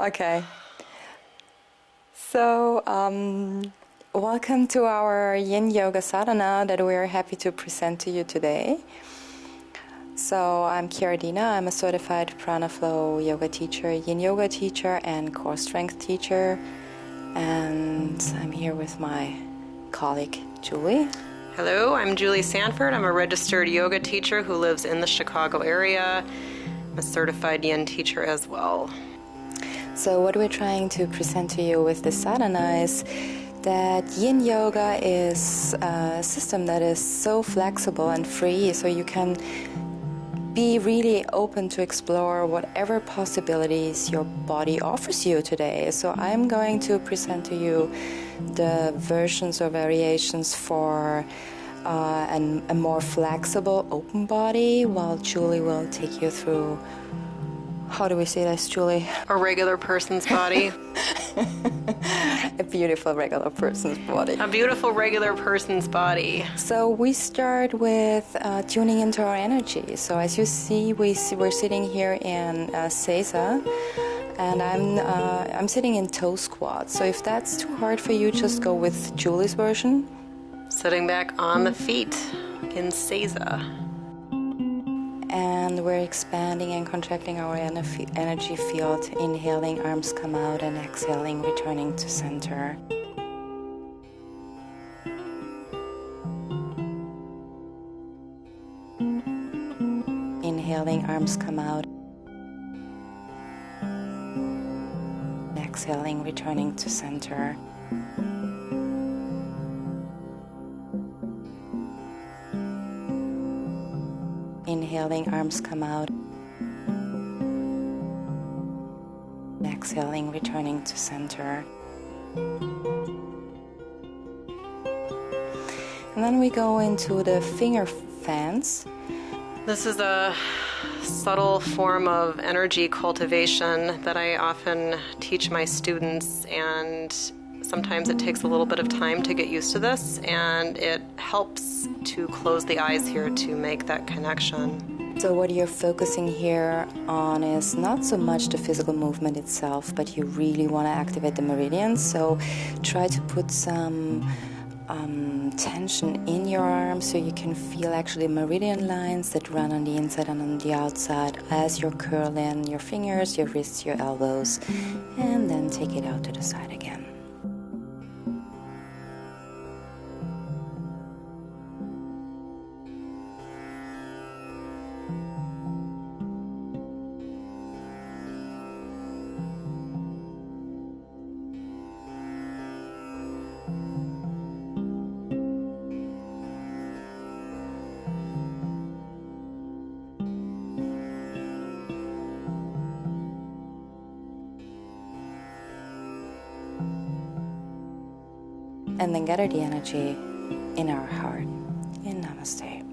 Okay. So, welcome to our Yin Yoga Sadhana that we are happy to present to you today. So, I'm CHIARADINA. I'm a certified Prana Flow yoga teacher, Yin Yoga teacher, and core strength teacher. And I'm here with my colleague, Julie. Hello, I'm Julie Sanford. I'm a registered yoga teacher who lives in the Chicago area. I'm a certified Yin teacher as well. So what we're trying to present to you with this sadhana is that Yin Yoga is a system that is so flexible and free, so you can be really open to explore whatever possibilities your body offers you today. So I'm going to present to you the versions or variations for a more flexible, open body, while Julie will take you through, how do we say this, Julie? A regular person's body. A beautiful regular person's body. A beautiful regular person's body. So we start with tuning into our energy. So as you see, we're sitting here in Seiza, and I'm sitting in toe squat. So if that's too hard for you, just go with Julie's version. Sitting back on the feet in Seiza. And we're expanding and contracting our energy field, inhaling, arms come out, and exhaling, returning to center. Inhaling, arms come out. Exhaling, returning to center. Inhaling, arms come out. Exhaling, returning to center. And then we go into the finger fans. This is a subtle form of energy cultivation that I often teach my students, and sometimes it takes a little bit of time to get used to this, and it helps to close the eyes here to make that connection. So what you're focusing here on is not so much the physical movement itself, but you really want to activate the meridians. So try to put some tension in your arms so you can feel actually meridian lines that run on the inside and on the outside as you're curling your fingers, your wrists, your elbows, and then take it out to the side again. And then gather the energy in our heart, in Namaste.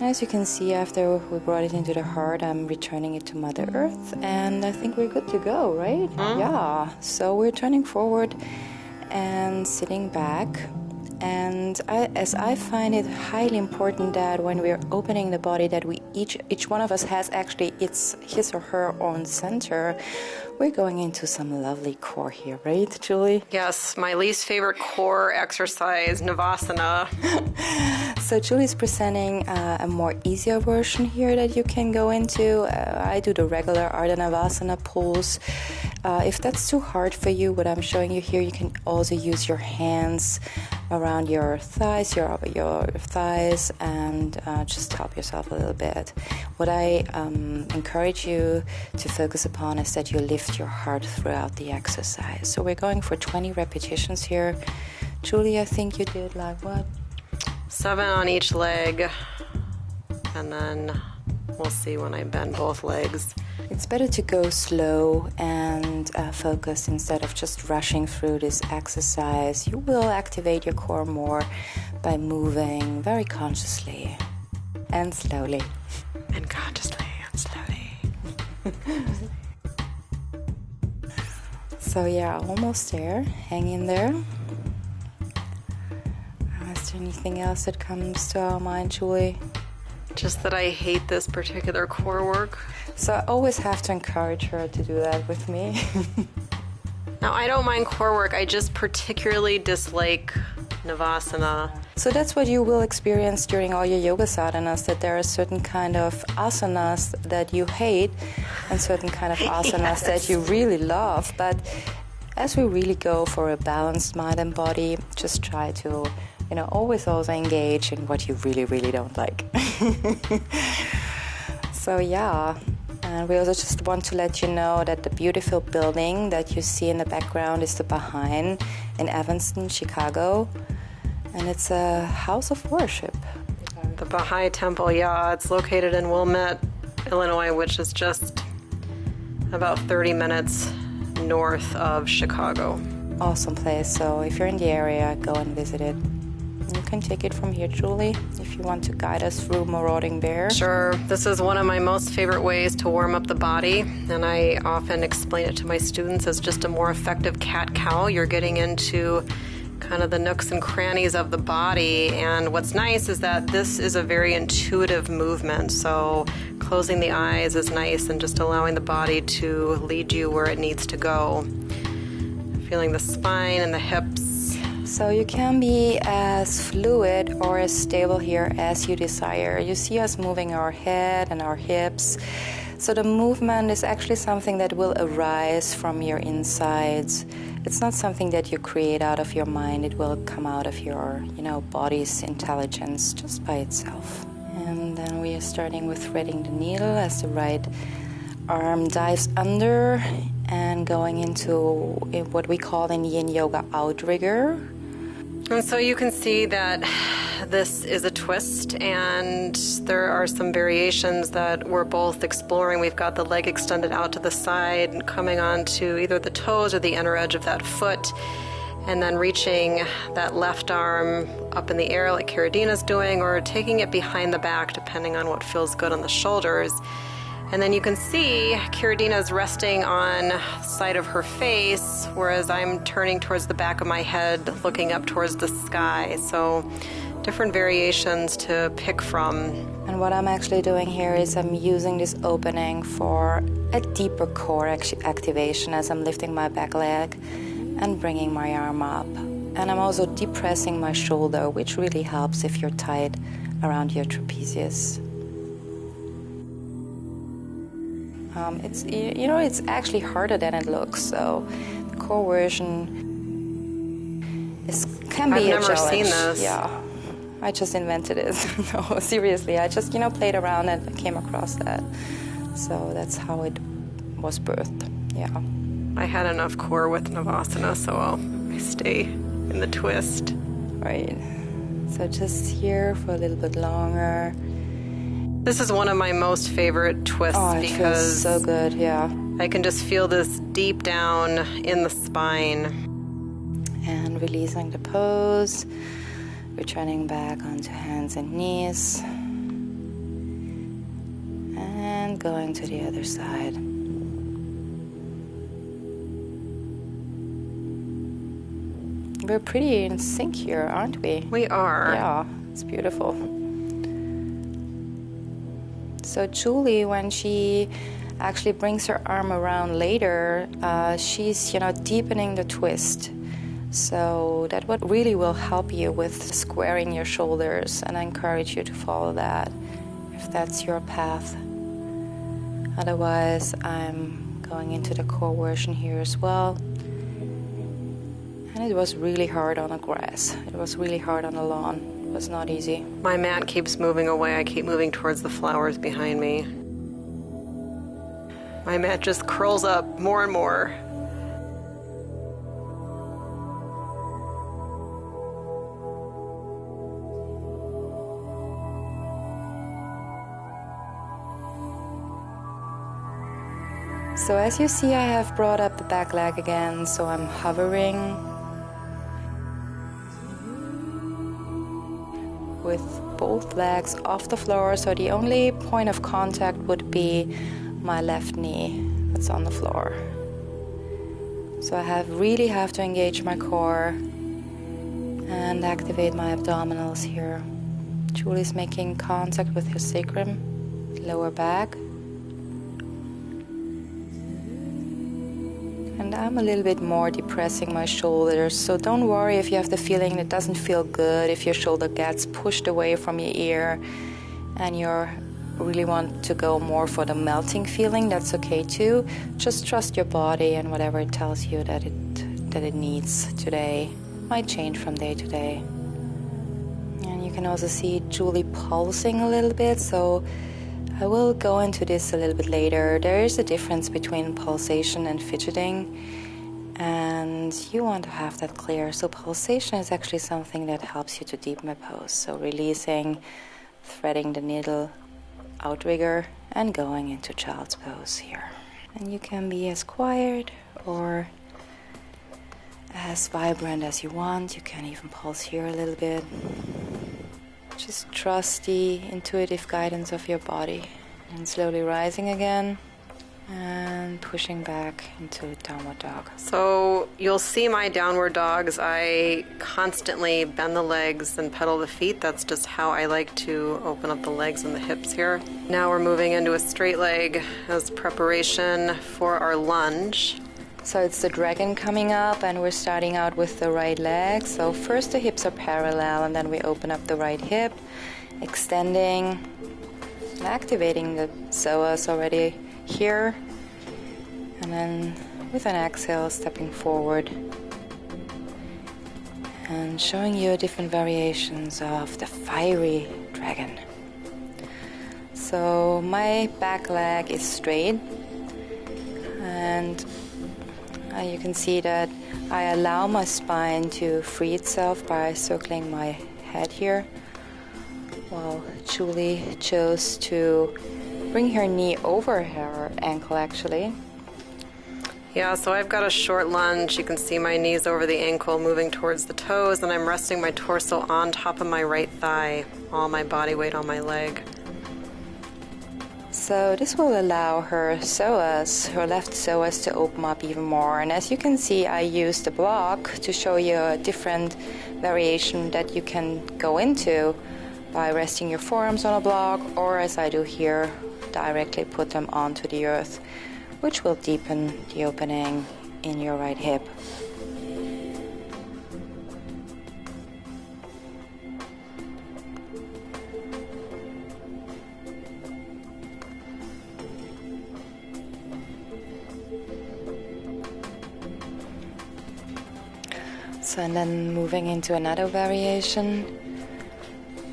As you can see, after we brought it into the heart, I'm returning it to Mother Earth, and I think we're good to go, right? Yeah, so we're turning forward and sitting back. And as I find it highly important that when we're opening the body, that we each one of us has actually his or her own center. We're going into some lovely core here, right, Julie? Yes, my least favorite core exercise, Navasana. So Julie's presenting a more easier version here that you can go into. I do the regular Ardha Navasana pose. If that's too hard for you, what I'm showing you here, you can also use your hands around your thighs, your thighs, and just help yourself a little bit. What I encourage you to focus upon is that you lift your heart throughout the exercise. So we're going for 20 repetitions here. Julie, I think you did like what? 7 on each leg, and then we'll see when I bend both legs. It's better to go slow and focus instead of just rushing through this exercise. You will activate your core more by moving very consciously and slowly. And consciously and slowly. So yeah, almost there. Hang in there. Is there anything else that comes to our mind, Julie? Just that I hate this particular core work. So I always have to encourage her to do that with me. Now, I don't mind core work. I just particularly dislike Navasana. So that's what you will experience during all your yoga sadhanas, that there are certain kind of asanas that you hate and certain kind of asanas that you really love. But as we really go for a balanced mind and body, just try to, always also engage in what you really, really don't like. So yeah, and we also just want to let you know that the beautiful building that you see in the background is the Baha'i in Evanston, Chicago, and it's a house of worship. The Baha'i Temple, yeah, it's located in Wilmette, Illinois, which is just about 30 minutes north of Chicago. Awesome place, so if you're in the area, go and visit it. You can take it from here, Julie, if you want to guide us through Marauding Bear. Sure. This is one of my most favorite ways to warm up the body, and I often explain it to my students as just a more effective cat-cow. You're getting into kind of the nooks and crannies of the body, and what's nice is that this is a very intuitive movement, so closing the eyes is nice and just allowing the body to lead you where it needs to go. Feeling the spine and the hips. So you can be as fluid or as stable here as you desire. You see us moving our head and our hips. So the movement is actually something that will arise from your insides. It's not something that you create out of your mind. It will come out of your, body's intelligence just by itself. And then we are starting with threading the needle as the right arm dives under and going into what we call in Yin Yoga outrigger. And so you can see that this is a twist, and there are some variations that we're both exploring. We've got the leg extended out to the side and coming onto either the toes or the inner edge of that foot, and then reaching that left arm up in the air like CHIARADINA's doing, or taking it behind the back depending on what feels good on the shoulders. And then you can see CHIARADINA's resting on the side of her face, whereas I'm turning towards the back of my head, looking up towards the sky. So different variations to pick from. And what I'm actually doing here is I'm using this opening for a deeper core activation as I'm lifting my back leg and bringing my arm up. And I'm also depressing my shoulder, which really helps if you're tight around your trapezius. It's actually harder than it looks, so the core version can be a challenge. I've never seen this. Yeah, I just invented it. No, seriously, I just, played around and came across that. So that's how it was birthed, yeah. I had enough core with Navasana, so I'll stay in the twist. Right, so just here for a little bit longer. This is one of my most favorite twists it because feels so good, yeah. I can just feel this deep down in the spine. And releasing the pose, returning back onto hands and knees, and going to the other side. We're pretty in sync here, aren't we? We are. Yeah, it's beautiful. So Julie, when she actually brings her arm around later, she's, deepening the twist. So that what really will help you with squaring your shoulders, and I encourage you to follow that if that's your path. Otherwise, I'm going into the core version here as well. And it was really hard on the grass. It was really hard on the lawn. It was not easy. My mat keeps moving away. I keep moving towards the flowers behind me. My mat just curls up more and more. So as you see, I have brought up the back leg again, so I'm hovering with both legs off the floor, so the only point of contact would be my left knee that's on the floor. So I really have to engage my core and activate my abdominals here. Julie's making contact with her sacrum, lower back, And I'm a little bit more depressing my shoulders, so don't worry if you have the feeling it doesn't feel good, if your shoulder gets pushed away from your ear and you really want to go more for the melting feeling, that's okay too. Just trust your body and whatever it tells you that it needs today. Might change from day to day. And you can also see Julie pulsing a little bit, so I will go into this a little bit later. There is a difference between pulsation and fidgeting, and you want to have that clear. So pulsation is actually something that helps you to deepen a pose. So releasing, threading the needle outrigger, and going into child's pose here. And you can be as quiet or as vibrant as you want. You can even pulse here a little bit. Just trust the intuitive guidance of your body. And slowly rising again and pushing back into downward dog. So you'll see my downward dogs. I constantly bend the legs and pedal the feet. That's just how I like to open up the legs and the hips here. Now we're moving into a straight leg as preparation for our lunge. So it's the dragon coming up, and we're starting out with the right leg. So first the hips are parallel, and then we open up the right hip, extending and activating the psoas already here. And then with an exhale, stepping forward and showing you different variations of the fiery dragon. So my back leg is straight, and you can see that I allow my spine to free itself by circling my head here, while Julie chose to bring her knee over her ankle actually. Yeah, so I've got a short lunge. You can see my knees over the ankle moving towards the toes, and I'm resting my torso on top of my right thigh, all my body weight on my leg. So this will allow her psoas, her left psoas, to open up even more. And as you can see, I used the block to show you a different variation that you can go into by resting your forearms on a block, or as I do here, directly put them onto the earth, which will deepen the opening in your right hip. So, and then moving into another variation.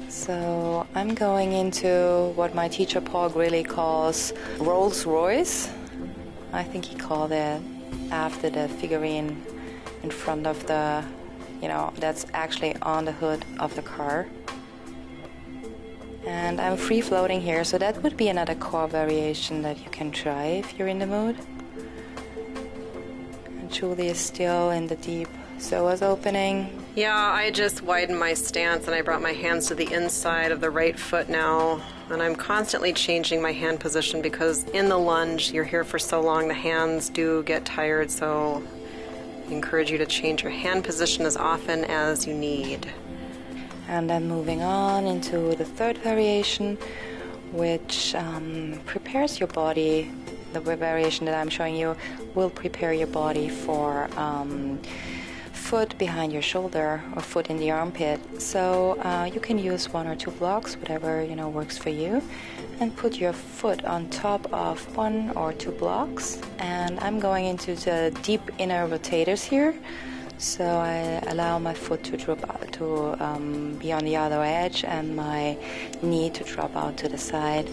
So I'm going into what my teacher Paul Grilly calls Rolls Royce. I think he called it after the figurine in front of the, that's actually on the hood of the car. And I'm free floating here, so that would be another core variation that you can try if you're in the mood. And Julie is still in the deep psoas opening. Yeah, I just widened my stance and I brought my hands to the inside of the right foot now. And I'm constantly changing my hand position because in the lunge, you're here for so long, the hands do get tired. So I encourage you to change your hand position as often as you need. And then moving on into the third variation, which prepares your body. The variation that I'm showing you will prepare your body for foot behind your shoulder or foot in the armpit. So you can use one or two blocks, whatever works for you, and put your foot on top of one or two blocks. And I'm going into the deep inner rotators here. So I allow my foot to drop out, to be on the other edge, and my knee to drop out to the side.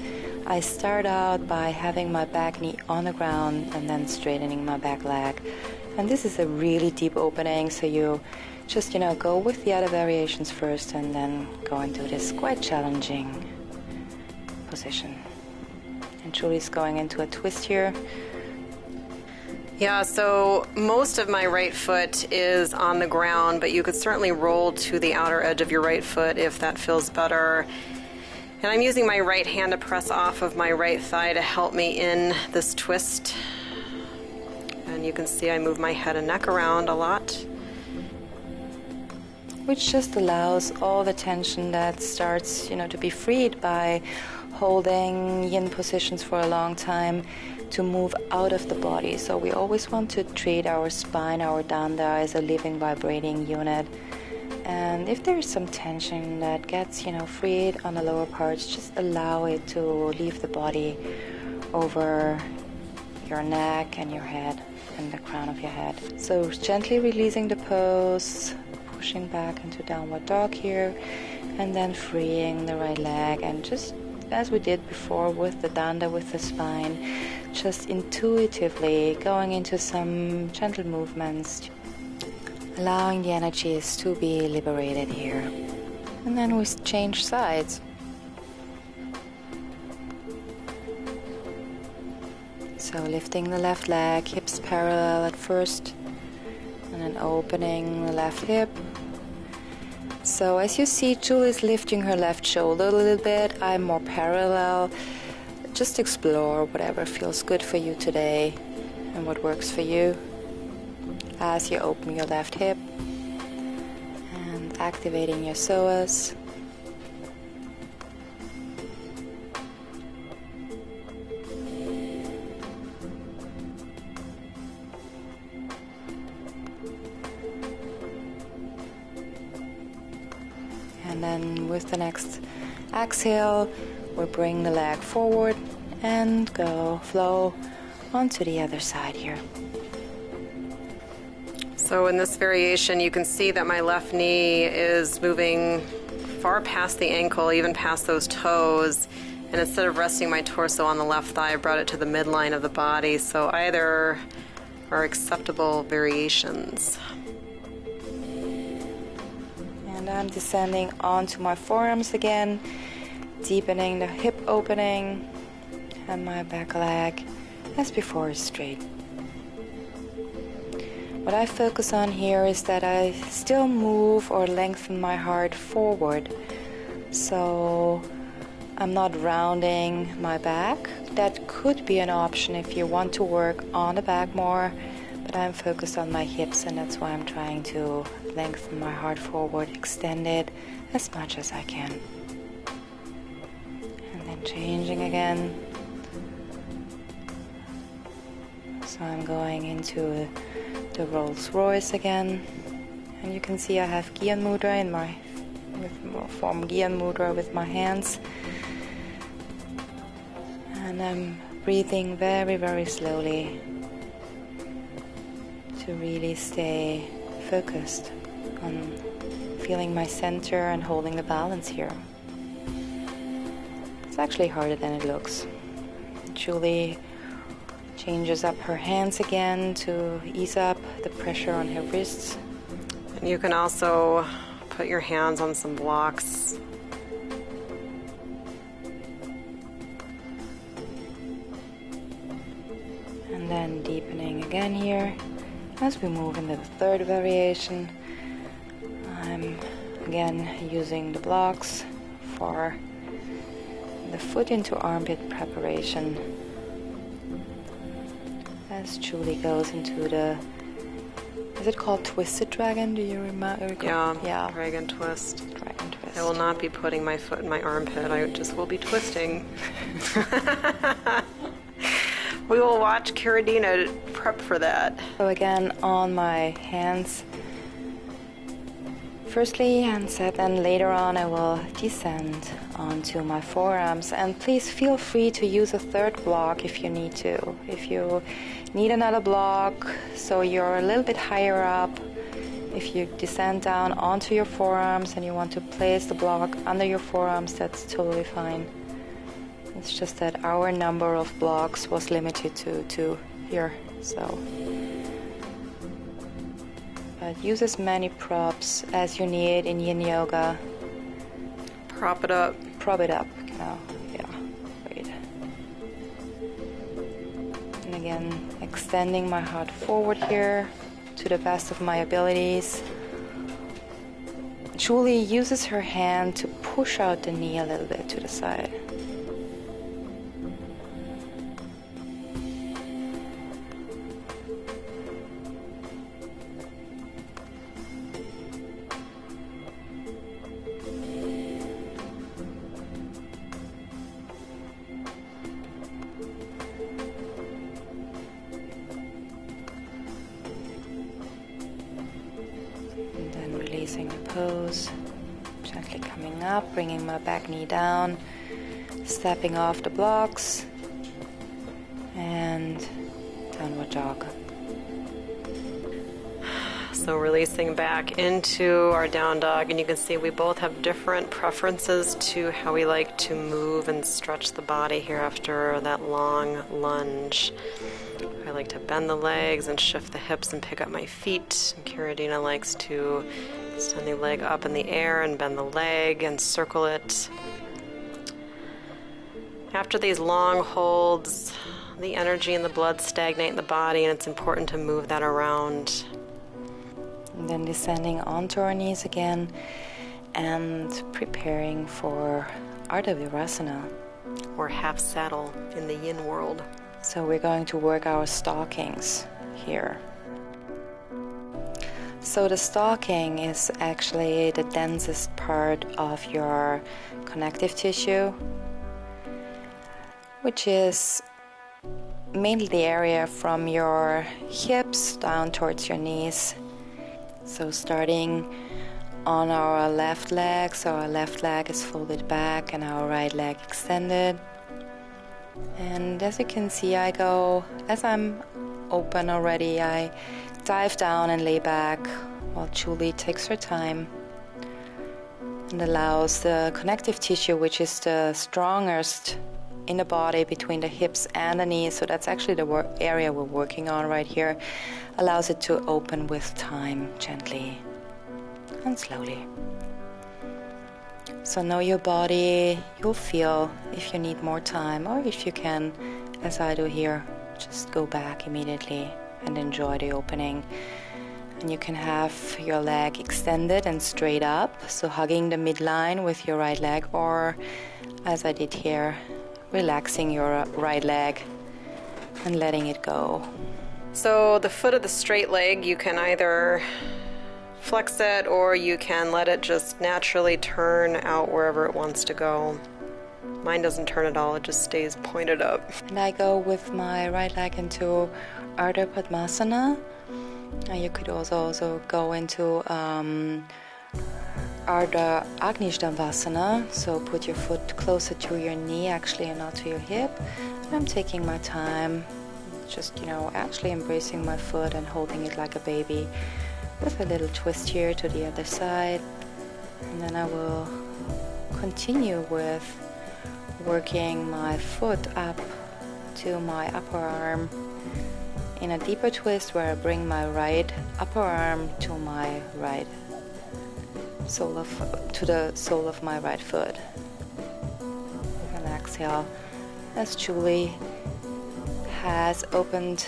I start out by having my back knee on the ground and then straightening my back leg. And this is a really deep opening, so you just, go with the other variations first and then go into this quite challenging position. And Julie's going into a twist here. Yeah, so most of my right foot is on the ground, but you could certainly roll to the outer edge of your right foot if that feels better. And I'm using my right hand to press off of my right thigh to help me in this twist. And you can see I move my head and neck around a lot. Which just allows all the tension that starts, to be freed by holding yin positions for a long time, to move out of the body. So we always want to treat our spine, our danda, as a living, vibrating unit. And if there is some tension that gets, freed on the lower parts, just allow it to leave the body over your neck and your head and the crown of your head. So gently releasing the pose, pushing back into downward dog here, and then freeing the right leg, and just as we did before with the danda, with the spine, just intuitively going into some gentle movements, allowing the energies to be liberated here. And then we change sides. So lifting the left leg, hips parallel at first, and then opening the left hip. So as you see, Julie's lifting her left shoulder a little bit. I'm more parallel. Just explore whatever feels good for you today and what works for you as you open your left hip and activating your psoas. And then with the next exhale, we bring the leg forward and go flow onto the other side here. So in this variation, you can see that my left knee is moving far past the ankle, even past those toes. And instead of resting my torso on the left thigh, I brought it to the midline of the body. So either are acceptable variations. And I'm descending onto my forearms again, deepening the hip opening, and my back leg, as before, is straight. What I focus on here is that I still move or lengthen my heart forward. So I'm not rounding my back. That could be an option if you want to work on the back more, but I'm focused on my hips, and that's why I'm trying to lengthen my heart forward, extend it as much as I can. And then changing again. So I'm going into the Rolls Royce again, and you can see I have Gyan Mudra in my form Gyan Mudra with my hands, and I'm breathing very, very slowly to really stay focused on feeling my center and holding the balance here. It's actually harder than it looks. Julie changes up her hands again to ease up the pressure on her wrists. And you can also put your hands on some blocks. And then deepening again here. As we move into the third variation, I'm again using the blocks for the foot into armpit preparation. As Julie goes into the, is it called Twisted Dragon? Do you remember? Yeah, Dragon Twist. Dragon Twist. I will not be putting my foot in my armpit. I just will be twisting. We will watch CHIARADINA prep for that. So again, on my hands. Firstly, and then later on I will descend onto my forearms. And please feel free to use a third block if you need to. If you need another block, so you're a little bit higher up, if you descend down onto your forearms and you want to place the block under your forearms, that's totally fine. It's just that our number of blocks was limited to 2 here, so. But use as many props as you need in Yin Yoga. Prop it up. Prop it up, yeah, great. And again, extending my heart forward here to the best of my abilities. Julie uses her hand to push out the knee a little bit to the side. releasing the pose, gently coming up, bringing my back knee down, stepping off the blocks, and downward dog. So releasing back into our down dog, and you can see we both have different preferences to how we like to move and stretch the body here after that long lunge. I like to bend the legs and shift the hips and pick up my feet. CHIARADINA likes to extend the leg up in the air and bend the leg and circle it. After these long holds, the energy and the blood stagnate in the body, and it's important to move that around. And then descending onto our knees again and preparing for Ardha Virasana, or half saddle in the yin world. So we're going to work our stockings here. So the stocking is actually the densest part of your connective tissue, which is mainly the area from your hips down towards your knees. So starting on our left leg, so our left leg is folded back and our right leg extended. And as you can see, I go, as I'm open already, I dive down and lay back while Julie takes her time and allows the connective tissue, which is the strongest in the body between the hips and the knees, so that's actually the area we're working on right here, allows it to open with time, gently and slowly. So know your body. You'll feel if you need more time, or if you can, as I do here, just go back immediately and enjoy the opening. And you can have your leg extended and straight up, so hugging the midline with your right leg, or as I did here, relaxing your right leg and letting it go. So the foot of the straight leg, you can either flex it or you can let it just naturally turn out wherever it wants to go. Mine doesn't turn at all, it just stays pointed up. And I go with my right leg into Ardha Padmasana. You could also go into Ardha Agnishtavasana, so put your foot closer to your knee actually and not to your hip. And I'm taking my time, just actually embracing my foot and holding it like a baby, with a little twist here to the other side. And then I will continue with working my foot up to my upper arm in a deeper twist, where I bring my right upper arm to my right to the sole of my right foot. And exhale as Julie has opened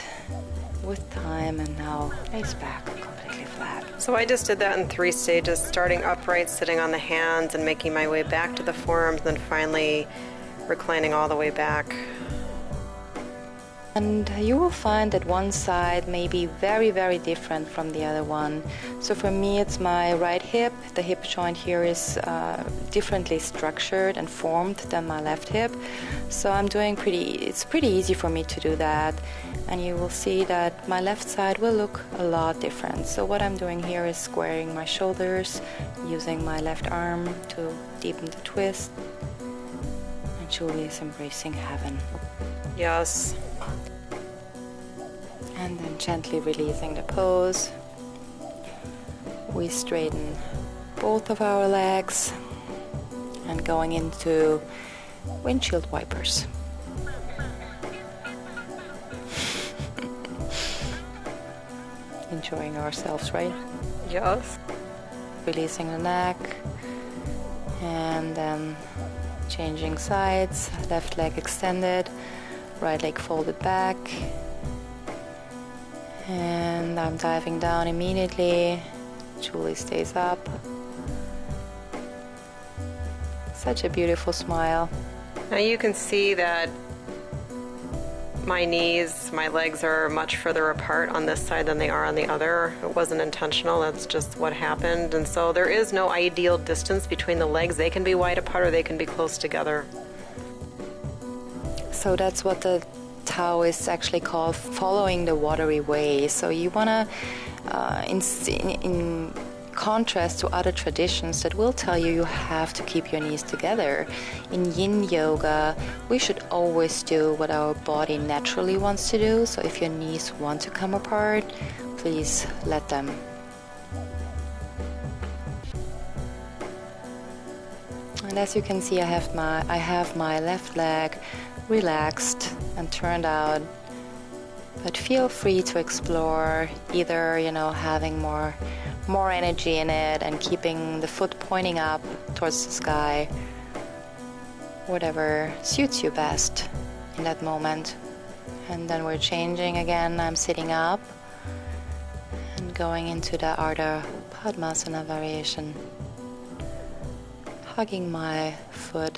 with time and now lays back completely flat. So I just did that in 3 stages, starting upright, sitting on the hands and making my way back to the forearms, then finally reclining all the way back. And you will find that one side may be very, very different from the other one. So for me, it's my right hip. The hip joint here is differently structured and formed than my left hip. So it's pretty easy for me to do that. And you will see that my left side will look a lot different. So what I'm doing here is squaring my shoulders, using my left arm to deepen the twist. And Julie is embracing heaven. Yes. And then gently releasing the pose. We straighten both of our legs and going into windshield wipers. Enjoying ourselves, right? Yes. Releasing the neck and then changing sides. Left leg extended, right leg folded back. And I'm diving down immediately. Julie stays up. Such a beautiful smile. Now you can see that my knees, my legs are much further apart on this side than they are on the other. It wasn't intentional, that's just what happened. And so there is no ideal distance between the legs. They can be wide apart or they can be close together. So that's what the Taoists actually call following the watery way. So you want to contrast to other traditions that will tell you you have to keep your knees together. In Yin Yoga, we should always do what our body naturally wants to do. So if your knees want to come apart, please let them. And as you can see, I have my left leg relaxed and turned out. But feel free to explore either, having more energy in it and keeping the foot pointing up towards the sky, whatever suits you best in that moment. And then we're changing again. I'm sitting up and going into the Ardha Padmasana variation, hugging my foot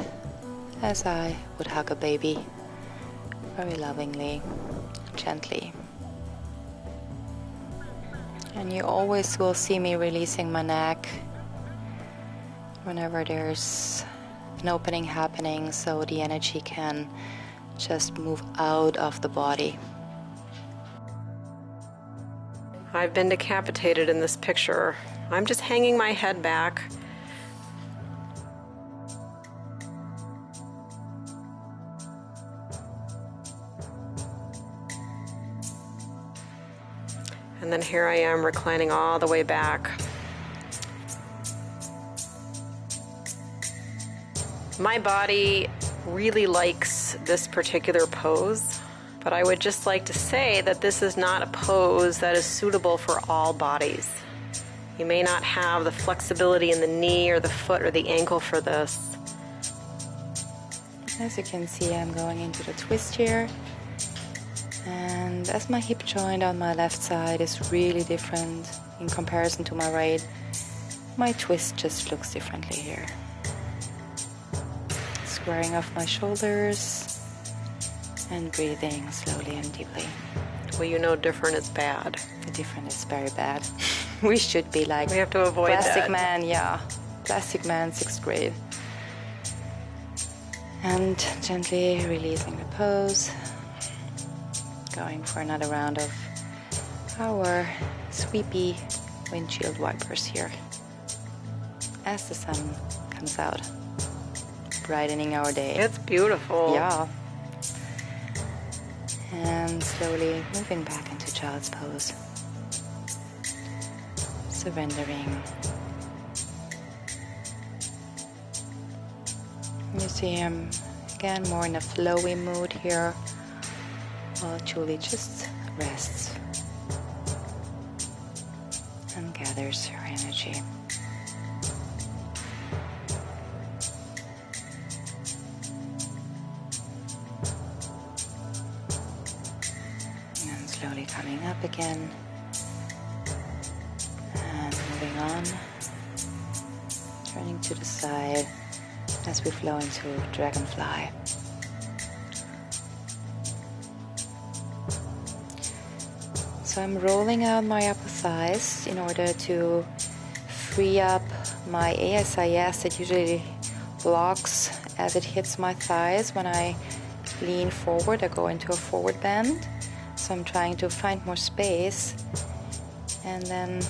as I would hug a baby, very lovingly, gently. And you always will see me releasing my neck whenever there's an opening happening, so the energy can just move out of the body. I've been decapitated in this picture. I'm just hanging my head back. And then here I am reclining all the way back. My body really likes this particular pose, but I would just like to say that this is not a pose that is suitable for all bodies. You may not have the flexibility in the knee or the foot or the ankle for this. As you can see, I'm going into the twist here. And as my hip joint on my left side is really different in comparison to my right, my twist just looks differently here. Squaring off my shoulders and breathing slowly and deeply. Well, you know different is bad. The different is very bad. We should be like we have to avoid Plastic that. Man, yeah. Plastic Man, 6th grade. And gently releasing the pose. Going for another round of our sweepy windshield wipers here as the sun comes out, brightening our day. It's beautiful. Yeah. And slowly moving back into child's pose, surrendering. You see I'm again more in a flowy mood here, while Julie just rests and gathers her energy. And slowly coming up again and moving on, turning to the side as we flow into Dragonfly. So I'm rolling out my upper thighs in order to free up my ASIS that usually blocks as it hits my thighs when I lean forward. I go into a forward bend. So I'm trying to find more space and then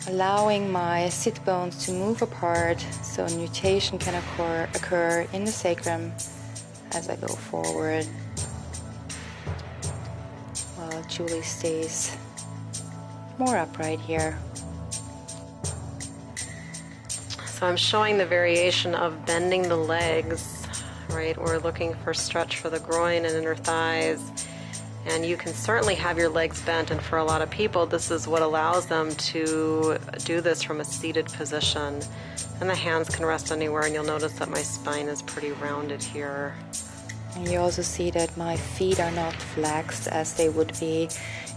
allowing my sit bones to move apart so nutation can occur in the sacrum as I go forward. While Julie stays more upright here. So I'm showing the variation of bending the legs, right? We're looking for stretch for the groin and inner thighs. And you can certainly have your legs bent, and for a lot of people, this is what allows them to do this from a seated position. And the hands can rest anywhere, and you'll notice that my spine is pretty rounded here. And you also see that my feet are not flexed as they would be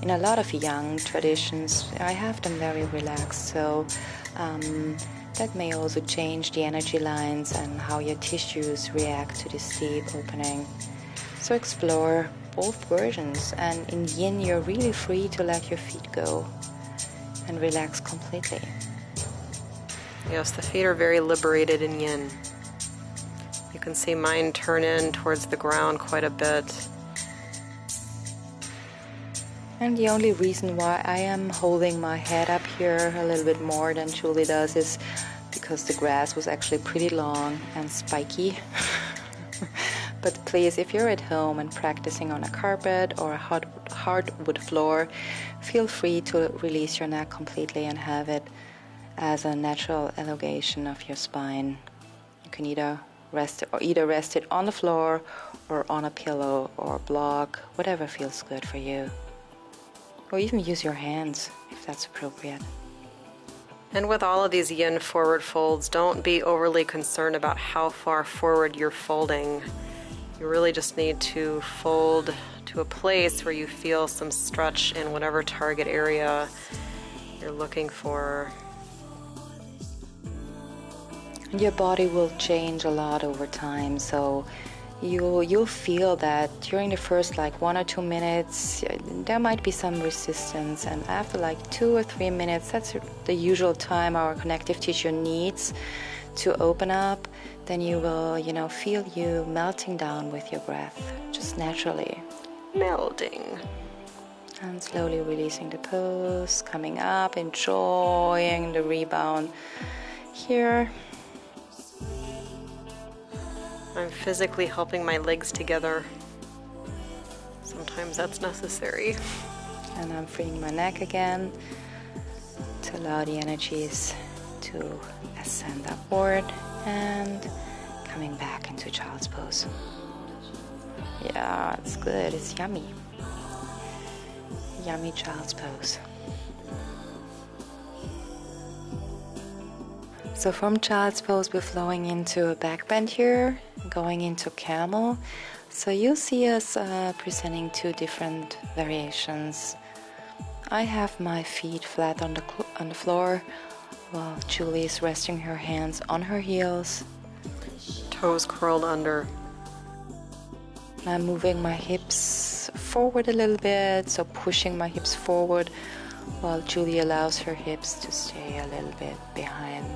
in a lot of young traditions. I have them very relaxed, so that may also change the energy lines and how your tissues react to this deep opening. So explore both versions, and in Yin you're really free to let your feet go and relax completely. Yes, the feet are very liberated in Yin. You can see mine turn in towards the ground quite a bit. And the only reason why I am holding my head up here a little bit more than Julie does is because the grass was actually pretty long and spiky. But please, if you're at home and practicing on a carpet or a hardwood floor, feel free to release your neck completely and have it as a natural elongation of your spine. You can either rest it on the floor or on a pillow or block, whatever feels good for you. Or even use your hands if that's appropriate. And with all of these yin forward folds, don't be overly concerned about how far forward you're folding. You really just need to fold to a place where you feel some stretch in whatever target area you're looking for. Your body will change a lot over time, so you'll feel that during the first like 1 or 2 minutes there might be some resistance, and after like 2 or 3 minutes, that's the usual time our connective tissue needs to open up, then you will feel you melting down with your breath, just naturally Melting. and slowly releasing the pose, coming up, enjoying the rebound here. I'm physically helping my legs together. Sometimes that's necessary. And I'm freeing my neck again to allow the energies to ascend upward and coming back into child's pose. Yeah, it's good. It's yummy. Yummy child's pose. So from child's pose, we're flowing into a back bend here, going into camel. So you'll see us presenting 2 different variations. I have my feet flat on the floor, while Julie is resting her hands on her heels. Toes curled under. I'm moving my hips forward a little bit, so pushing my hips forward, while Julie allows her hips to stay a little bit behind.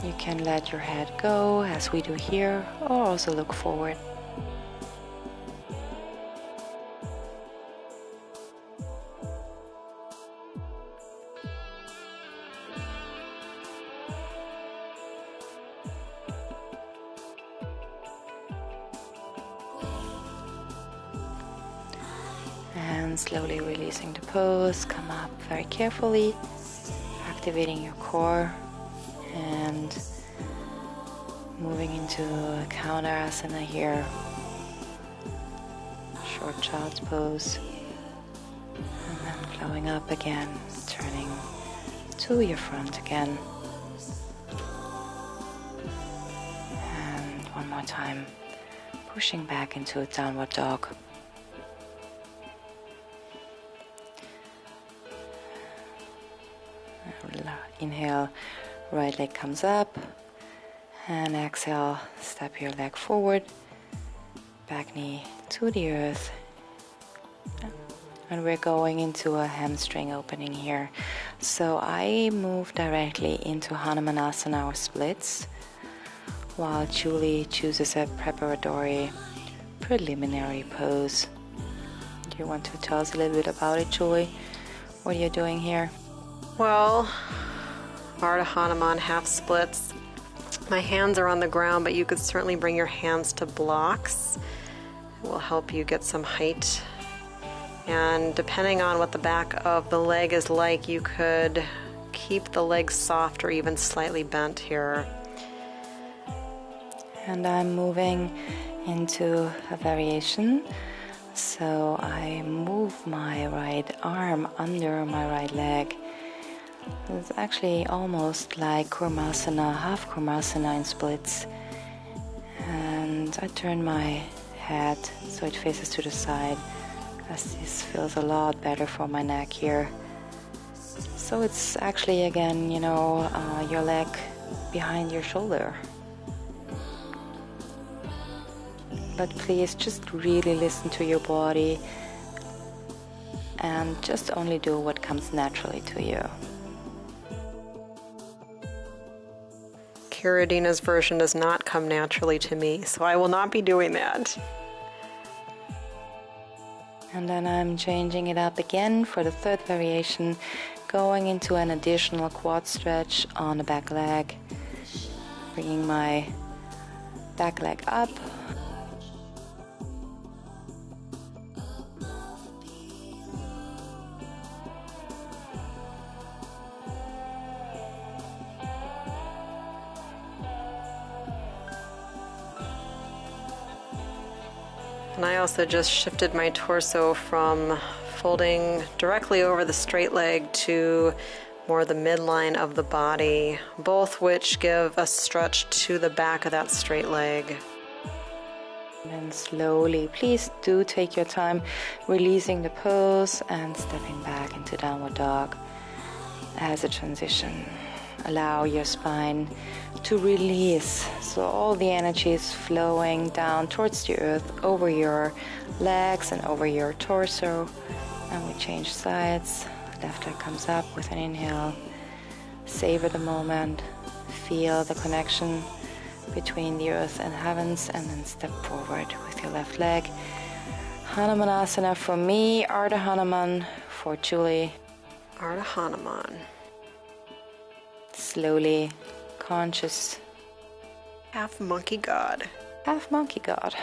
You can let your head go, as we do here, or also look forward. And slowly releasing the pose, come up very carefully, activating your core and moving into a counter asana here. Short child's pose. And then flowing up again, turning to your front again. And one more time, pushing back into a downward dog. Inhale, right leg comes up, and exhale, step your leg forward, back knee to the earth, and we're going into a hamstring opening here. So I move directly into Hanumanasana or splits, while Julie chooses a preparatory preliminary pose. Do you want to tell us a little bit about it, Julie? What are you doing here? Well, Ardha Hanuman half splits. My hands are on the ground, but you could certainly bring your hands to blocks. It will help you get some height. And depending on what the back of the leg is like, you could keep the legs soft or even slightly bent here. And I'm moving into a variation. So I move my right arm under my right leg. It's actually almost like Kurmasana, half Kurmasana in splits. And I turn my head so it faces to the side, as this feels a lot better for my neck here. So it's actually again, your leg behind your shoulder. But please just really listen to your body and just only do what comes naturally to you. CHIARADINA's version does not come naturally to me, so I will not be doing that. And then I'm changing it up again for the third variation, going into an additional quad stretch on the back leg, bringing my back leg up. And I also just shifted my torso from folding directly over the straight leg to more the midline of the body, both which give a stretch to the back of that straight leg. And then slowly, please do take your time releasing the pose and stepping back into downward dog as a transition. Allow your spine to release, so all the energy is flowing down towards the earth, over your legs and over your torso. And we change sides. Left leg comes up with an inhale. Savor the moment. Feel the connection between the earth and heavens, and then step forward with your left leg. Hanumanasana for me, Ardha Hanuman for Julie. Ardha Hanuman. Slowly, conscious. Half monkey god. Half monkey god.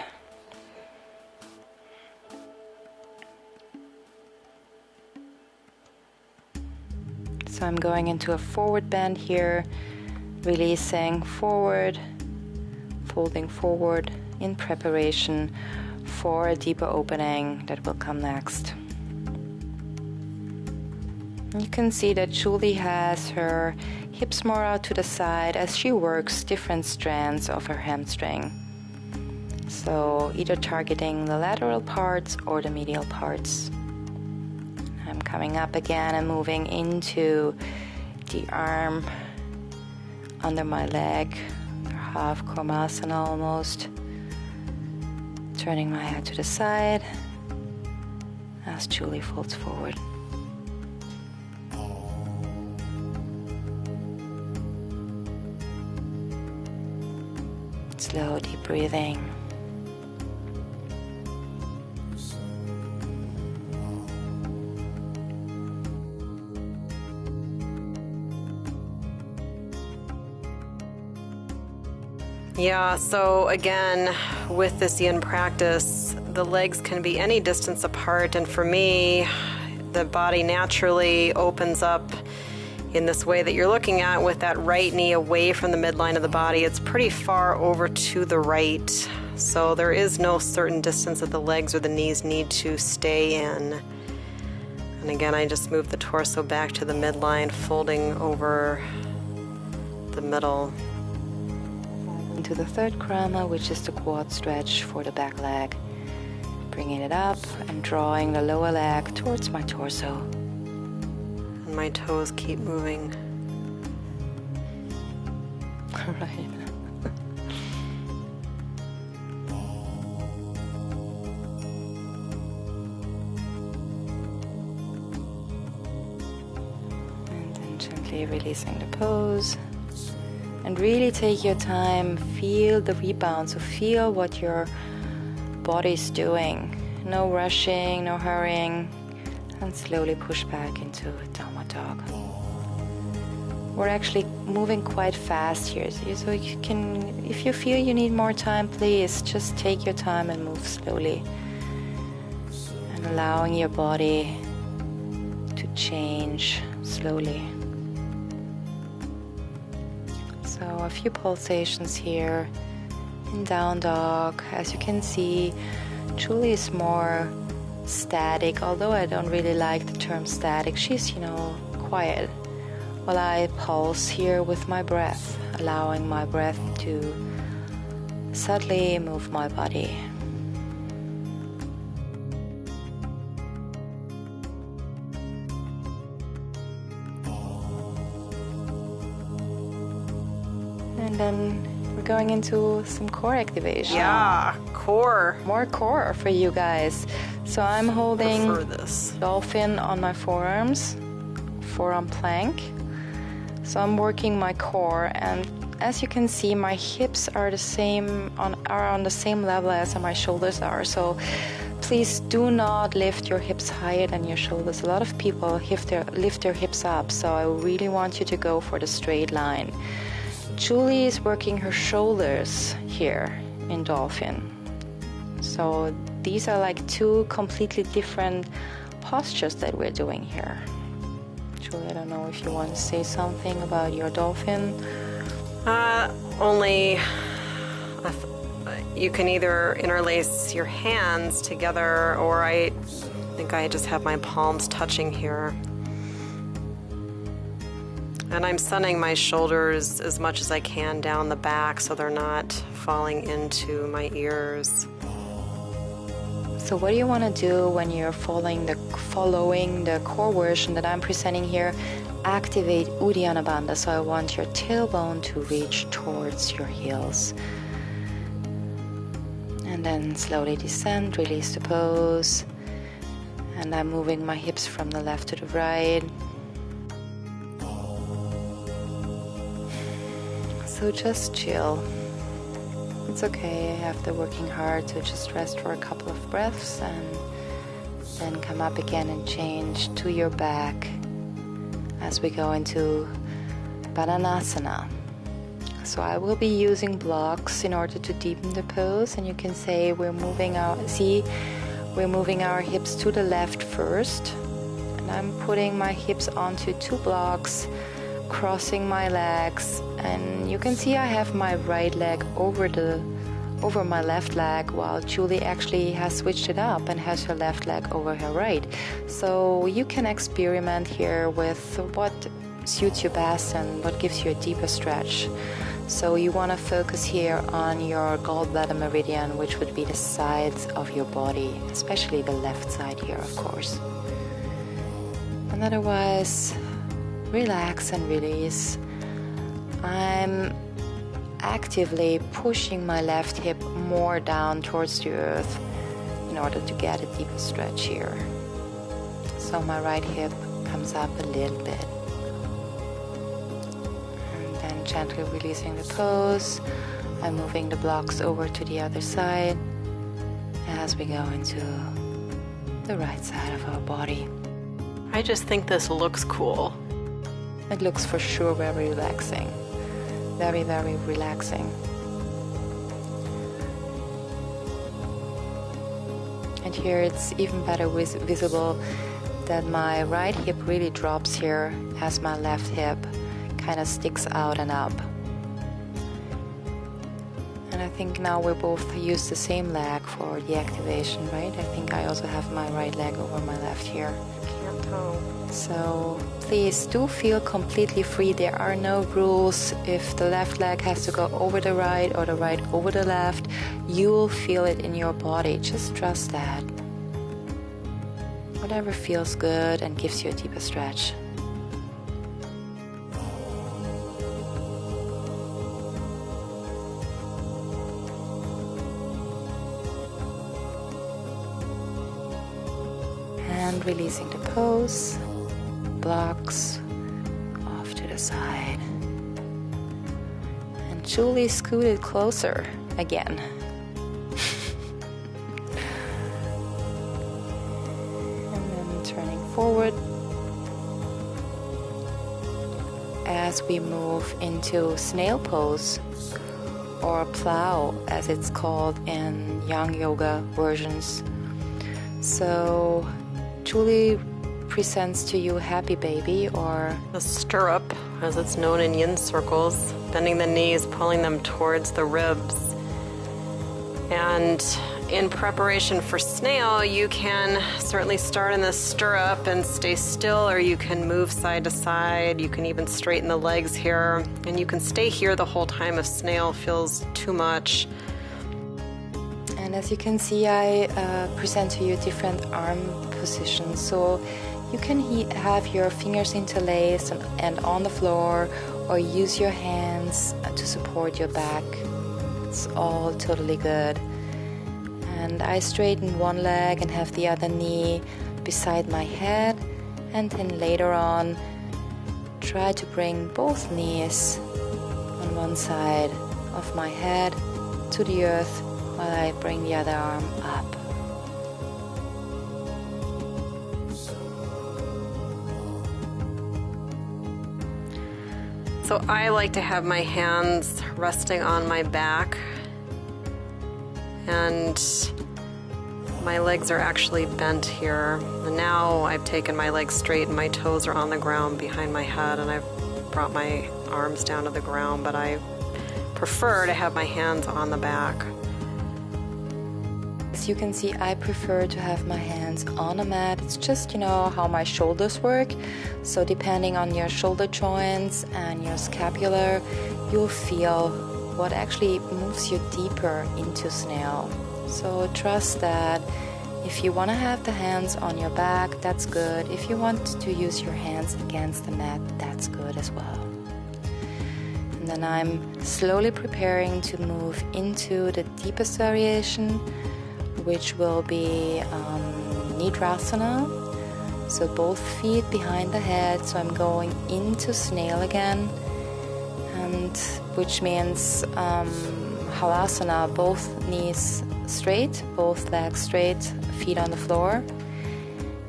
So I'm going into a forward bend here, releasing forward, folding forward in preparation for a deeper opening that will come next. You can see that Julie has her hips more out to the side as she works different strands of her hamstring. So either targeting the lateral parts or the medial parts. I'm coming up again and moving into the arm under my leg, half Kurmasana almost. Turning my head to the side as Julie folds forward. Slow, deep breathing. Yeah, so again, with this yin practice, the legs can be any distance apart, and for me, the body naturally opens up in this way that you're looking at, with that right knee away from the midline of the body. It's pretty far over to the right, so there is no certain distance that the legs or the knees need to stay in. And again, I just move the torso back to the midline, folding over the middle. Into the third krama, which is the quad stretch for the back leg. Bringing it up and drawing the lower leg towards my torso. And my toes keep moving. Right. And then gently releasing the pose. And really take your time, feel the rebound, so feel what your body's doing. No rushing, no hurrying, and slowly push back into downward dog. We're actually moving quite fast here, so you can, if you feel you need more time, please just take your time and move slowly. And allowing your body to change slowly. So a few pulsations here in down dog. As you can see, Julie is more static, although I don't really like the term static. She's, quiet. While I pulse here with my breath, allowing my breath to subtly move my body. And then we're going into some core activation. Yeah, core. More core for you guys. So I'm holding this dolphin on my forearms, forearm plank. So I'm working my core, and as you can see, my hips are on the same level as my shoulders are. So please do not lift your hips higher than your shoulders. A lot of people lift their hips up, so I really want you to go for the straight line. Julie is working her shoulders here in Dolphin. So these are like two completely different postures that we're doing here. Julie, I don't know if you want to say something about your Dolphin. Only you can either interlace your hands together, or I think I just have my palms touching here. And I'm sunning my shoulders as much as I can down the back so they're not falling into my ears. So what do you want to do when you're following the core version that I'm presenting here? Activate Uddiyana Bandha. So I want your tailbone to reach towards your heels. And then slowly descend, release the pose. And I'm moving my hips from the left to the right. So just chill. It's okay after working hard to just rest for a couple of breaths and then come up again and change to your back as we go into Badanasana. So I will be using blocks in order to deepen the pose, and you can say we're moving our hips to the left first, and I'm putting my hips onto two blocks, crossing my legs, and you can see I have my right leg over my left leg, while Julie actually has switched it up and has her left leg over her right. So you can experiment here with what suits you best and what gives you a deeper stretch. So you want to focus here on your gallbladder meridian, which would be the sides of your body, especially the left side here, of course. And otherwise, relax and release. I'm actively pushing my left hip more down towards the earth in order to get a deeper stretch here. So my right hip comes up a little bit. And then gently releasing the pose, I'm moving the blocks over to the other side as we go into the right side of our body. I just think this looks cool. It looks for sure very relaxing. Very, very relaxing. And here it's even better visible that my right hip really drops here as my left hip kind of sticks out and up. And I think now we both use the same leg for the activation, right? I think I also have my right leg over my left here. Can't tell. So please do feel completely free. There are no rules. If the left leg has to go over the right or the right over the left, you will feel it in your body. Just trust that. Whatever feels good and gives you a deeper stretch. And releasing the pose. Blocks off to the side. And Julie scooted closer again. And then turning forward as we move into snail pose, or plow as it's called in Yang Yoga versions. So Julie presents to you happy baby, or the stirrup, as it's known in yin circles, bending the knees, pulling them towards the ribs. And in preparation for snail, you can certainly start in the stirrup and stay still, or you can move side to side. You can even straighten the legs here, and you can stay here the whole time if snail feels too much. And as you can see, I present to you different arm positions. So you can have your fingers interlaced and on the floor, or use your hands to support your back. It's all totally good. And I straighten one leg and have the other knee beside my head, and then later on try to bring both knees on one side of my head to the earth while I bring the other arm up. So I like to have my hands resting on my back, and my legs are actually bent here. And now I've taken my legs straight and my toes are on the ground behind my head, and I've brought my arms down to the ground, but I prefer to have my hands on the back. As you can see, I prefer to have my hands on a mat. It's just, how my shoulders work. So depending on your shoulder joints and your scapula, you'll feel what actually moves you deeper into snail. So trust that if you want to have the hands on your back, that's good. If you want to use your hands against the mat, that's good as well. And then I'm slowly preparing to move into the deepest variation, which will be Nidrasana. So both feet behind the head. So I'm going into snail again, and which means Halasana, both knees straight, both legs straight, feet on the floor.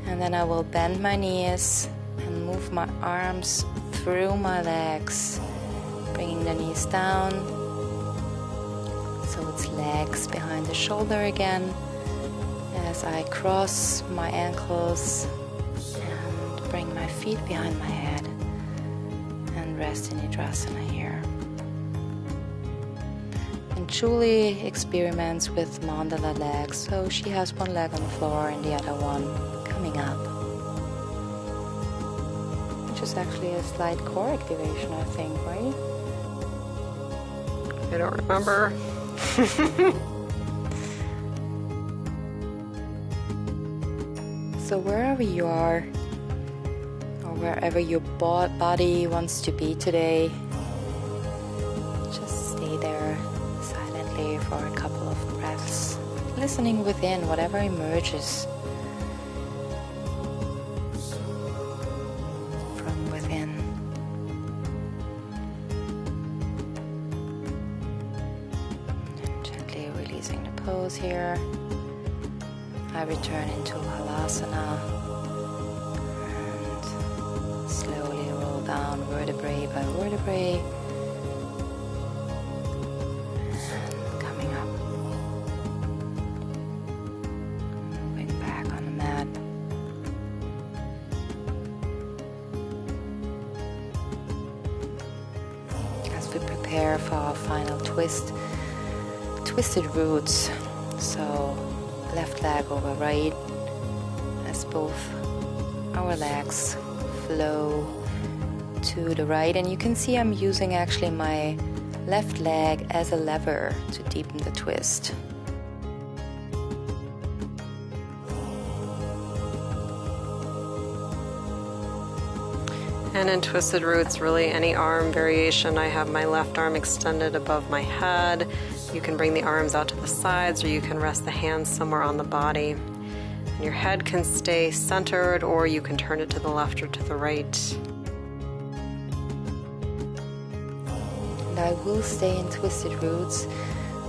And then I will bend my knees and move my arms through my legs, bringing the knees down. So it's legs behind the shoulder again as I cross my ankles and bring my feet behind my head and rest in Nidrasana here. And Julie experiments with mandala legs, so she has one leg on the floor and the other one coming up, which is actually a slight core activation, I think, right? I don't remember. So wherever you are, or wherever your body wants to be today, just stay there silently for a couple of breaths, listening within whatever emerges from within. And gently releasing the pose here. I return into Halasana and slowly roll down vertebrae by vertebrae and coming up, moving back on the mat. As we prepare for our final twist, twisted roots. So left leg over right as both our legs flow to the right, and you can see I'm using actually my left leg as a lever to deepen the twist. And in twisted roots, really any arm variation, I have my left arm extended above my head. You can bring the arms out to the sides, or you can rest the hands somewhere on the body. And your head can stay centered, or you can turn it to the left or to the right. And I will stay in twisted roots.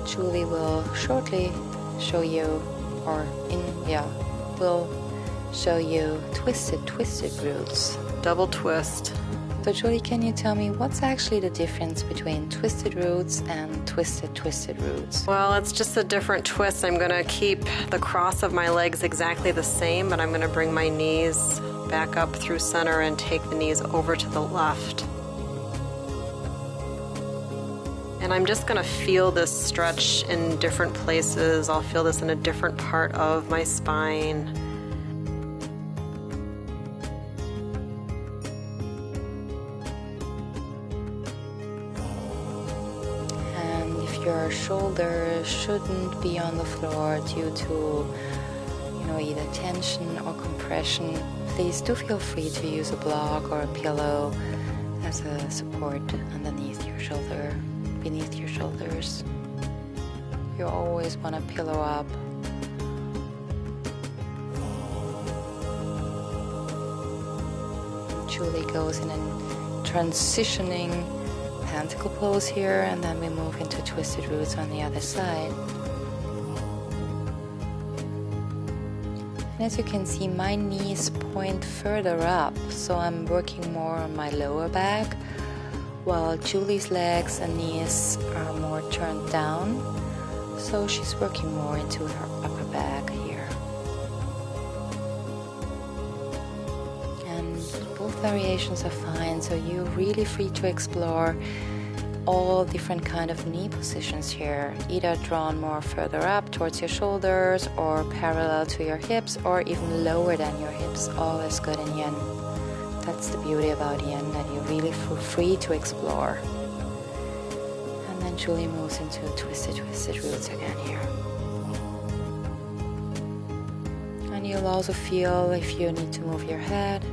Julie will shortly show you, will show you twisted roots. Double twist. So Julie, can you tell me what's actually the difference between twisted roots and twisted roots? Well, it's just a different twist. I'm going to keep the cross of my legs exactly the same, but I'm going to bring my knees back up through center and take the knees over to the left. And I'm just going to feel this stretch in different places. I'll feel this in a different part of my spine. Your shoulders shouldn't be on the floor due to, either tension or compression. Please do feel free to use a block or a pillow as a support underneath your shoulder, beneath your shoulders. You always want to pillow up. Julie goes in a transitioning pentacle pose here, and then we move into twisted roots on the other side. And as you can see, my knees point further up, so I'm working more on my lower back, while Julie's legs and knees are more turned down, so she's working more into her upper back here. And both variations are fine, so you're really free to explore all different kind of knee positions here, either drawn more further up towards your shoulders or parallel to your hips or even lower than your hips. All is good in yin. That's the beauty about yin, that you're really free to explore. And then Julie moves into twisted roots again here. And you'll also feel if you need to move your head,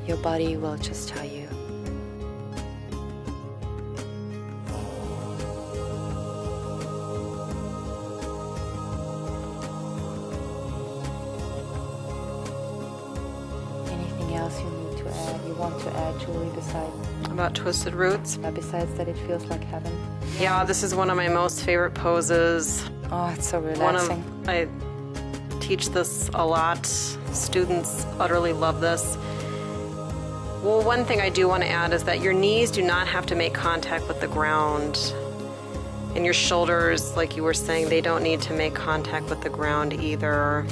your body will just tell you. Julie, besides about twisted roots? Besides that, it feels like heaven. Yeah, this is one of my most favorite poses. Oh, it's so relaxing. I teach this a lot. Students utterly love this. Well, one thing I do want to add is that your knees do not have to make contact with the ground. And your shoulders, like you were saying, they don't need to make contact with the ground either.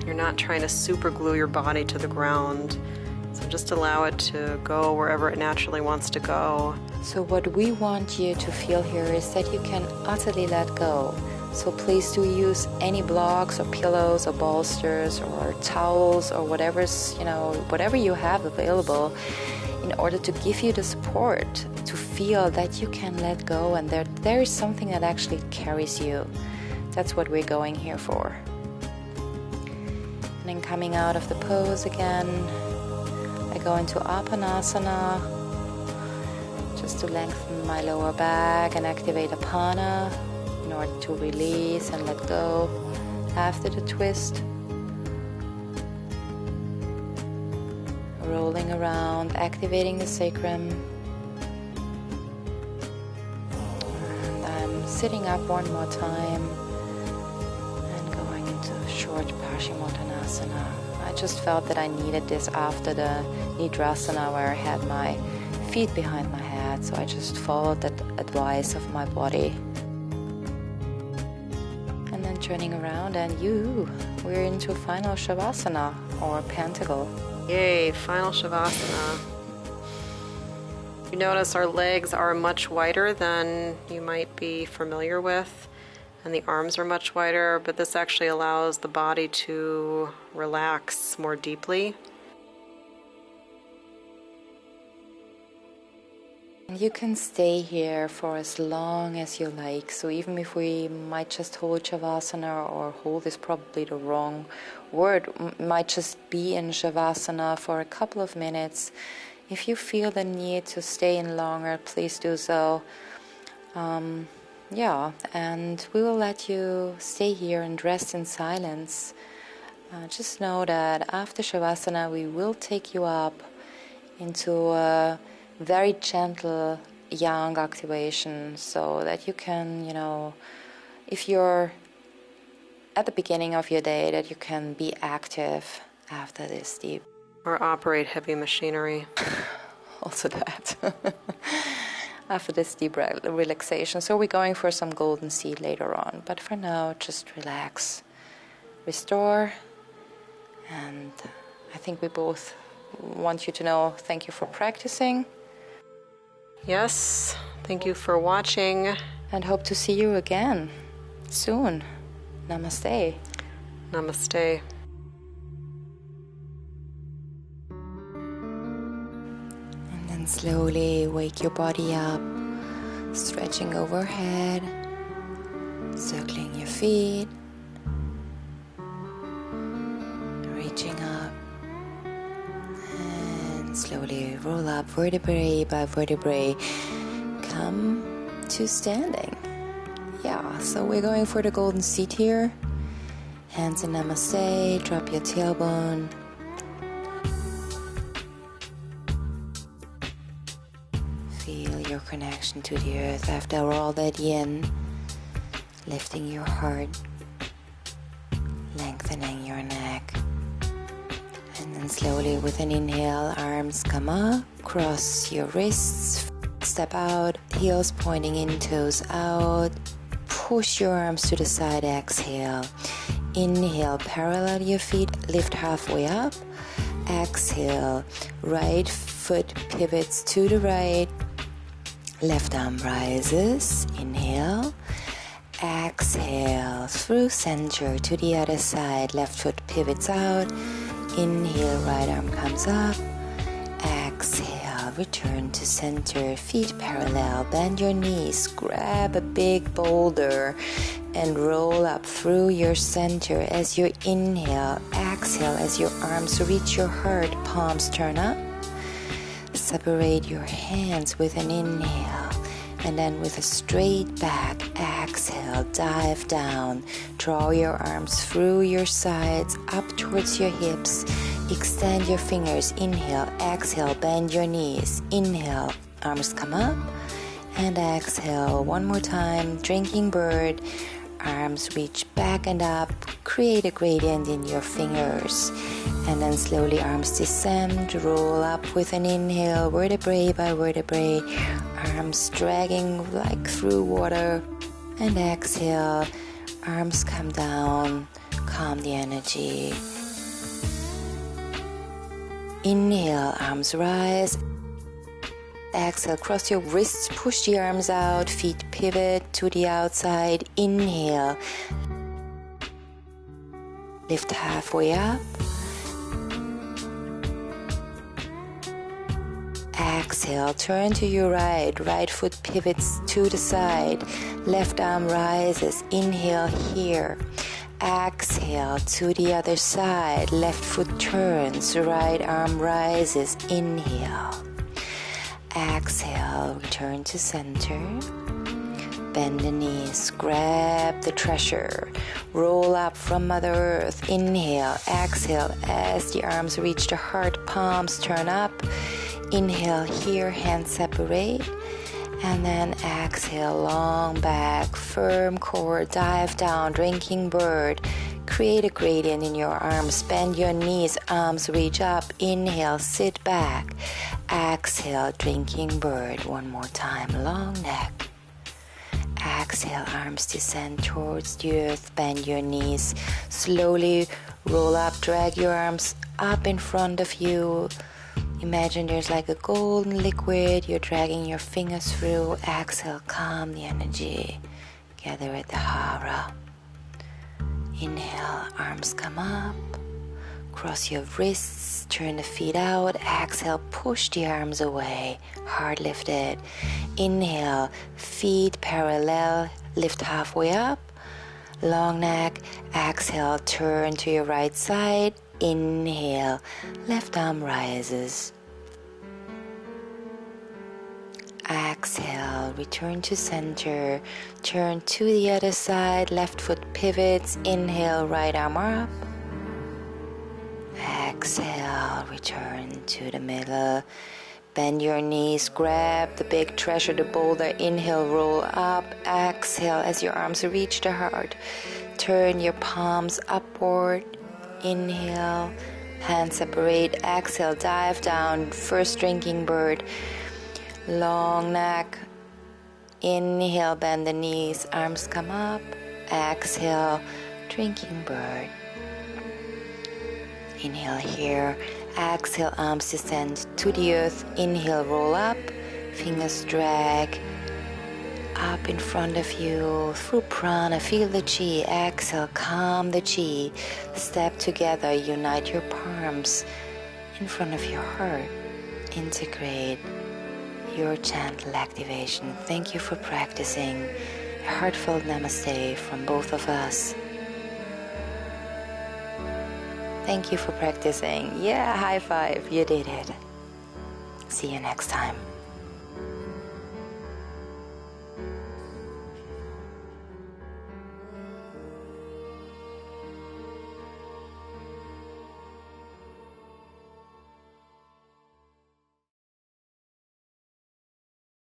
You're not trying to super glue your body to the ground. So just allow it to go wherever it naturally wants to go. So what we want you to feel here is that you can utterly let go. So please do use any blocks or pillows or bolsters or towels or whatever's, whatever you have available in order to give you the support to feel that you can let go and there is something that actually carries you. That's what we're going here for. And then coming out of the pose again, I go into Apanasana just to lengthen my lower back and activate Apana in order to release and let go after the twist. Rolling around, activating the sacrum. And I'm sitting up one more time and going into short Paschimottanasana. I just felt that I needed this after the Nidrasana where I had my feet behind my head, so I just followed that advice of my body. And then turning around and we're into final Shavasana or pentacle. Yay, final Shavasana. You notice our legs are much wider than you might be familiar with, and the arms are much wider, but this actually allows the body to relax more deeply. You can stay here for as long as you like. So even if we might just hold Shavasana, or hold is probably the wrong word, might just be in Shavasana for a couple of minutes. If you feel the need to stay in longer, please do so. And we will let you stay here and rest in silence. Just know that after Shavasana, we will take you up into a very gentle yang activation, so that you can, if you're at the beginning of your day, that you can be active after this deep. Or operate heavy machinery. Also that. After this deep relaxation. So we're going for some golden seed later on. But for now, just relax, restore. And I think we both want you to know, thank you for practicing. Yes, thank you for watching. And hope to see you again soon. Namaste. Namaste. And slowly wake your body up, stretching overhead, circling your feet, reaching up, and slowly roll up vertebrae by vertebrae. Come to standing. Yeah, so we're going for the golden seat here. Hands in Namaste, drop your tailbone. Feel your connection to the earth. After all that yin, lifting your heart, lengthening your neck. And then slowly with an inhale, arms come up, cross your wrists, step out, heels pointing in, toes out. Push your arms to the side, exhale. Inhale, parallel your feet, lift halfway up. Exhale, right foot pivots to the right. Left arm rises, inhale. Exhale, through center to the other side, left foot pivots out. Inhale, right arm comes up. Exhale, return to center, feet parallel, bend your knees, grab a big boulder and roll up through your center as you inhale. Exhale as your arms reach your heart, palms turn up. Separate your hands with an inhale, and then with a straight back, exhale, dive down. Draw your arms through your sides, up towards your hips. Extend your fingers, inhale, exhale, bend your knees. Inhale, arms come up, and exhale. One more time, drinking bird. Arms reach back and up, create a gradient in your fingers. And then slowly arms descend, roll up with an inhale, vertebrae by vertebrae. Arms dragging like through water. And exhale, arms come down, calm the energy. Inhale, arms rise. Exhale, cross your wrists, push the arms out, feet pivot to the outside. Inhale, lift halfway up. Exhale, turn to your right, right foot pivots to the side, left arm rises. Inhale here. Exhale to the other side, left foot turns, right arm rises. Inhale. Exhale, return to center. Bend the knees, grab the treasure. Roll up from Mother Earth. Inhale, exhale as the arms reach the heart, palms turn up. Inhale here, hands separate. And then exhale, long back, firm core, dive down, drinking bird. Create a gradient in your arms, bend your knees, arms reach up. Inhale, sit back. Exhale, drinking bird. One more time, long neck. Exhale, arms descend towards the earth, bend your knees. Slowly roll up, drag your arms up in front of you. Imagine there's like a golden liquid you're dragging your fingers through. Exhale, calm the energy. Gather at the hara. Inhale, arms come up. Cross your wrists, turn the feet out. Exhale, push the arms away. Heart lifted. Inhale, feet parallel, lift halfway up. Long neck. Exhale, turn to your right side. Inhale, left arm rises. Exhale, return to center. Turn to the other side, left foot pivots. Inhale, right arm up. Exhale, return to the middle. Bend your knees, grab the big treasure, the boulder. Inhale, roll up. Exhale, as your arms reach the heart. Turn your palms upward. Inhale, hands separate. Exhale, dive down. First drinking bird. Long neck. Inhale, bend the knees. Arms come up. Exhale, drinking bird. Inhale here. Exhale, arms descend to the earth. Inhale, roll up. Fingers drag up in front of you. Through prana, feel the chi. Exhale, calm the chi. Step together, unite your palms in front of your heart. Integrate your gentle activation. Thank you for practicing. A heartfelt namaste from both of us. Thank you for practicing. Yeah, high five. You did it. See you next time.